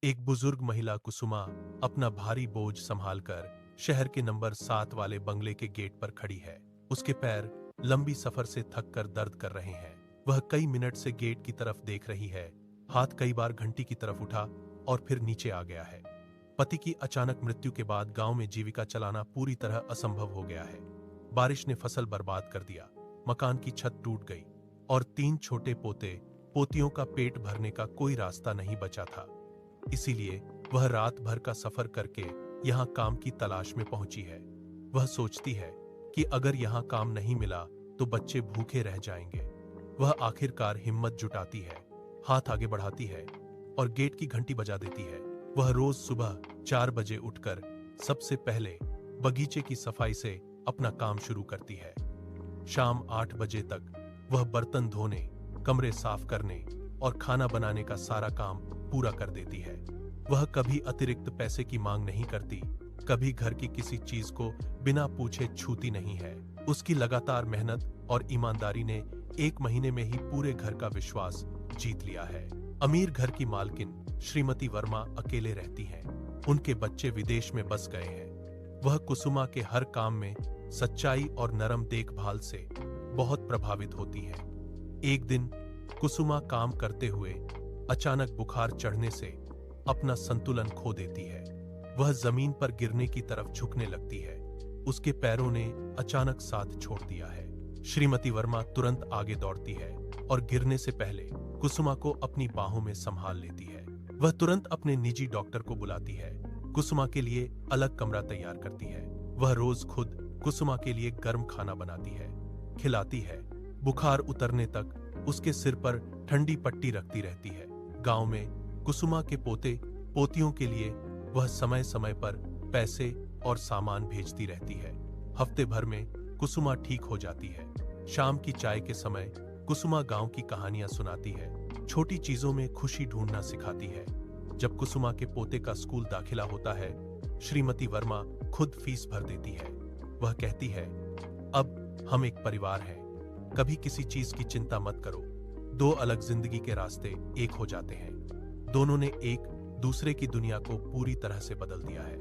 एक बुजुर्ग महिला कुसुमा अपना भारी बोझ संभालकर शहर के नंबर 7 वाले बंगले के गेट पर खड़ी है। उसके पैर लंबी सफर से थक कर दर्द कर रहे हैं। वह कई मिनट से गेट की तरफ देख रही है। हाथ कई बार घंटी की तरफ उठा और फिर नीचे आ गया है। पति की अचानक मृत्यु के बाद गांव में जीविका चलाना पूरी तरह असंभव हो गया है। बारिश ने फसल बर्बाद कर दिया, मकान की छत टूट गई और 3 छोटे पोते पोतियों का पेट भरने का कोई रास्ता नहीं बचा था। इसीलिए वह रात भर का सफर करके यहाँ काम की तलाश में पहुंची है। वह सोचती है कि अगर यहाँ काम नहीं मिला तो बच्चे भूखे रह जाएंगे। वह आखिरकार हिम्मत जुटाती है, हाथ आगे बढ़ाती है और गेट की घंटी बजा देती है। वह रोज सुबह 4 बजे उठकर सबसे पहले बगीचे की सफाई से अपना काम शुरू करती है। शाम 8 बजे तक वह बर्तन धोने, कमरे साफ करने और खाना बनाने का सारा काम पूरा कर देती है। वह कभी अतिरिक्त पैसे की मांग नहीं करती, कभी घर की किसी चीज को बिना पूछे छूती नहीं है। उसकी लगातार मेहनत और ईमानदारी ने 1 महीने में ही पूरे घर का विश्वास जीत लिया है। अमीर घर की मालकिन श्रीमती वर्मा अकेले रहती हैं। उनके बच्चे विदेश में बस गए हैं। वह कुसुमा के हर काम में सच्चाई और नरम देखभाल से बहुत प्रभावित होती हैं। एक दिन कुसुमा काम करते हुए अचानक बुखार चढ़ने से अपना संतुलन खो देती है। वह जमीन पर गिरने की तरफ झुकने लगती है। उसके पैरों ने अचानक साथ छोड़ दिया है। श्रीमती वर्मा तुरंत आगे दौड़ती है और गिरने से पहले कुसुमा को अपनी बाहों में संभाल लेती है। वह तुरंत अपने निजी डॉक्टर को बुलाती है, कुसुमा के लिए अलग कमरा तैयार करती है। वह रोज खुद कुसुमा के लिए गर्म खाना बनाती है, खिलाती है। बुखार उतरने तक उसके सिर पर ठंडी पट्टी रखती रहती है। गांव में कुसुमा के पोते पोतियों के लिए वह समय समय पर पैसे और सामान भेजती रहती है। हफ्ते भर में कुसुमा ठीक हो जाती है। शाम की चाय के समय कुसुमा गांव की कहानियां सुनाती है, छोटी चीजों में खुशी ढूंढना सिखाती है। जब कुसुमा के पोते का स्कूल दाखिला होता है, श्रीमती वर्मा खुद फीस भर देती है। वह कहती है, अब हम एक परिवार हैं, कभी किसी चीज की चिंता मत करो। 2 अलग जिंदगी के रास्ते एक हो जाते हैं। दोनों ने एक दूसरे की दुनिया को पूरी तरह से बदल दिया है।